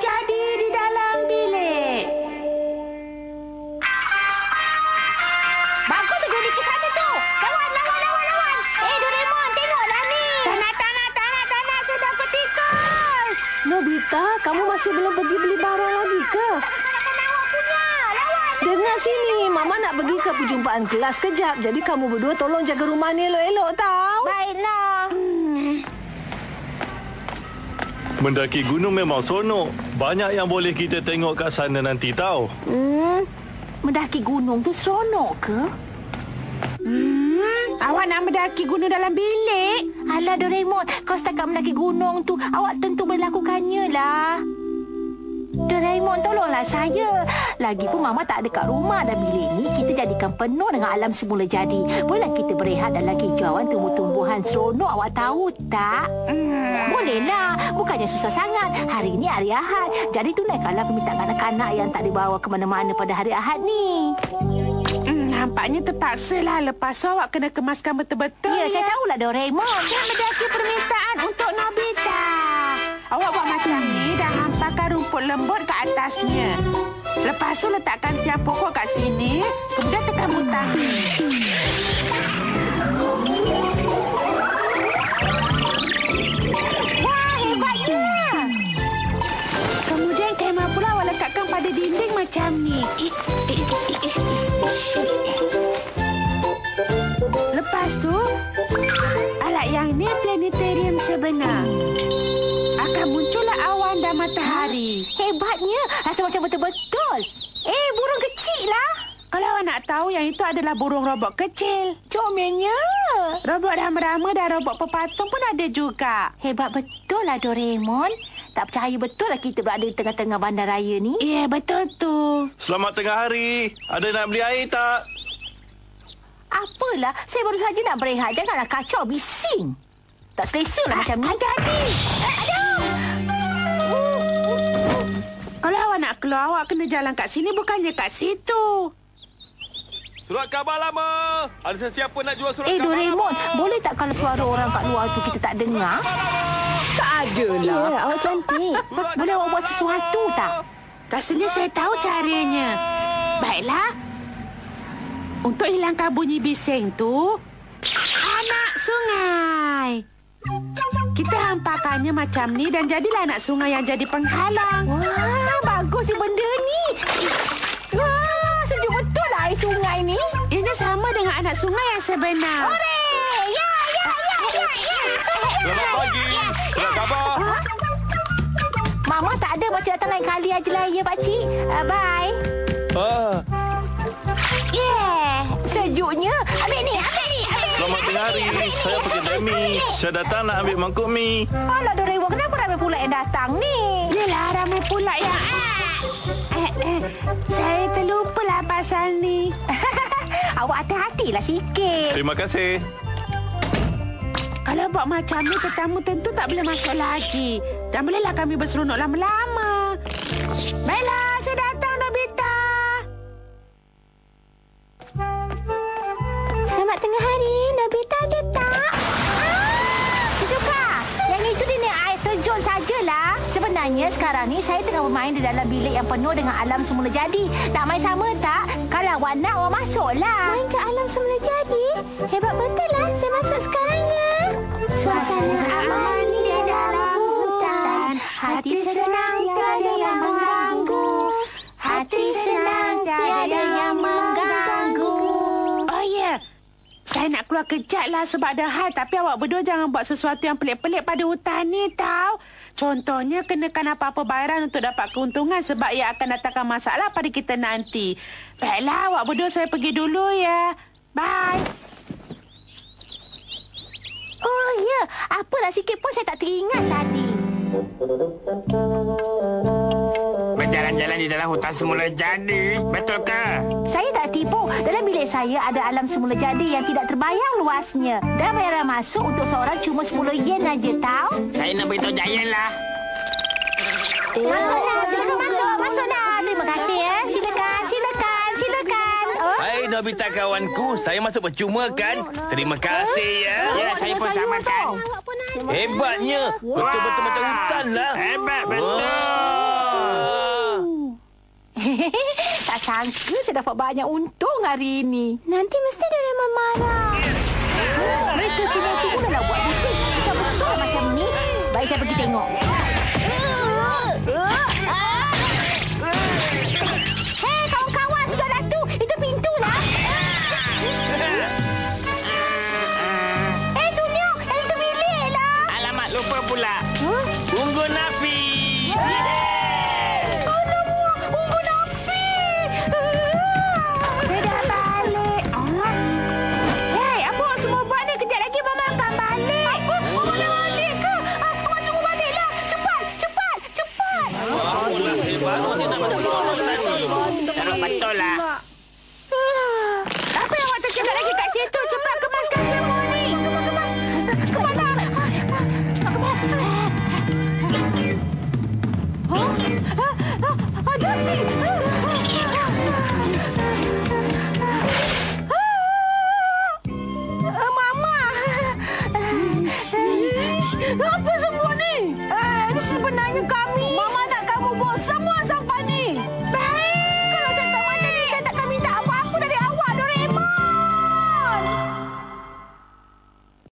jadi di dalam bilik. Bagus tu Johnny ke sana tu. Lawan. Doraemon, tengoklah ni. Tanah. Saya takut tikus. Nobita, kamu masih belum pergi beli barang lagi ke? Kanak-kanak awak punya. Lawan. Dengar sini, Mama nak pergi ke perjumpaan kelas kejap. Jadi kamu berdua tolong jaga rumah ni elok-elok tau. Baiklah. Mendaki gunung memang seronok. Banyak yang boleh kita tengok kat sana nanti tau. Mendaki gunung tu seronok ke? Awak nak mendaki gunung dalam bilik? Alah Doraemon, kau setakat mendaki gunung tu, awak tentu boleh lakukannya lah. Doraemon, tolonglah saya. Lagipun Mama tak ada kat rumah dan bilik ni kita jadikan penuh dengan alam semula jadi. Bolehlah kita berehat dalam hijauan tumbuh-tumbuhan seronok, awak tahu tak? Bolehlah, bukannya susah sangat. Hari ni hari Ahad, jadi tunaikanlah permintaan anak-anak yang tak dibawa ke mana-mana pada hari Ahad ni. Nampaknya terpaksa lah. Lepas tu awak kena kemaskan betul-betul. Ya, saya tahulah Doraemon. Saya mendaki permintaan untuk Nobita. Awak buat macam ni dan hamparkan rumput lembut ke atasnya. Lepas tu letakkan tiang pokok kat sini. Kemudian tekan butang ni. Wah, hebatnya. Kemudian kemah pula awak letakkan pada dinding macam ni. Lepas tu, alat yang ni planetarium sebenar. Akan muncullah awan dan matahari. Hebatnya. Rasa macam betul-betul. Burung kecil lah. Kalau awak nak tahu, yang itu adalah burung robot kecil. Comelnya. Robot rama-rama dan robot pepatung pun ada juga. Hebat betul lah Doraemon. Tak percaya betul lah kita berada di tengah-tengah bandaraya ni. Ya, betul tu. Selamat tengah hari. Ada nak beli air tak? Apalah, saya baru saja nak berehat. Janganlah kacau, bising. Tak selesa lah macam ni. Hati-hati. Aduh. Kalau awak nak keluar, awak kena jalan kat sini, bukannya kat situ. Surat khabar lama. Ada sesiapa nak jual surat khabar Doraemon, lama? boleh tak kalau suara orang kat luar tu kita tak dengar? Tak adalah. Ya, awak cantik. Boleh awak buat sesuatu tak? Rasanya saya tahu caranya. Baiklah. Untuk hilangkan bunyi bising tu, anak sungai. Kita hamparkannya macam ni dan jadilah anak sungai yang jadi penghalang. Wah, bagus si benda ni. Wah, sejuk betul lah air sungai ni. Ini sama dengan anak sungai yang sebenar. Hore! Ya. Selamat pagi. Surat khabar. Mama tak ada, macam datang lain kali aje lah ya pakcik. Bye. Sejuknya. Ambil ni. Selamat tengah hari. Saya pergi Demi. Saya datang nak ambil mangkuk mi. Alah Doraemon, kenapa ramai pula yang datang ni? Yelah, ramai pula yang... Saya terlupalah pasal ni. Awak hati-hatilah sikit. Terima kasih. Kalau buat macam ni, tetamu tentu tak boleh masuk lagi. Dan bolehlah kami berseronok lama-lama. Baiklah, saya datang, Nobita. Selamat tengah hari. Nobita ada tak? Suzuka, yang itu dia naik air terjun sajalah. Sebenarnya sekarang ni saya tengah bermain di dalam bilik yang penuh dengan alam semula jadi. Nak main sama tak? Kalau awak nak, awak masuklah. Main ke alam semula jadi? Hebat betul lah. Saya masuk sekarang ya. Suasana aman di dalam hutan. Hati senang tiada yang mengganggu. Hati senang tiada yang mengganggu. Oh ya, saya nak keluar kejap lah sebab ada hal. Tapi awak berdua jangan buat sesuatu yang pelik-pelik pada hutan ni tau. Contohnya kenakan apa-apa bayaran untuk dapat keuntungan sebab ia akan datangkan masalah pada kita nanti. Baiklah, awak berdua saya pergi dulu ya. Bye. Oh ya, apalah sikit pun saya tak teringat tadi. Berjalan-jalan di dalam hutan semula jadi, betul ke? Saya tak tipu. Dalam bilik saya ada alam semula jadi yang tidak terbayang luasnya. Dan bayaran masuk untuk seorang cuma 10 yen aja tahu. Saya nak beritahu Giant lah. Masuklah, silakan masuk. Masuklah. Terima kasih ya. Silakan. Oh. Hai Nobita kawanku, saya masuk percuma kan? Terima kasih ya. Ya, saya pun sama kan. Hebatnya, betul-betul macam hutan lah. Hebat betul. Tak sangka saya dapat banyak untung hari ini. Nanti mesti Doraemon marah. Mereka sini tu pun dah buat bising. Susah betul macam ni. Baik saya pergi tengok. Hei, kawan-kawan, sudah dah tu. Itu pintu lah. Sunyo, yang itu bilik lah. Alamak, lupa pula. Unggun api. Unggun api. Saya dah balik. Hei, apa awak semua buat ni? Kejap lagi Mama akan balik. Apa? Boleh balik ke? Awak semua baliklah. Cepat. Betul lah. Apa yang awak terjaga lagi kat situ? Cepat kemaskan semua ni. Kemas. Ada ni. Mama. Apa semua ni? Sebenarnya kami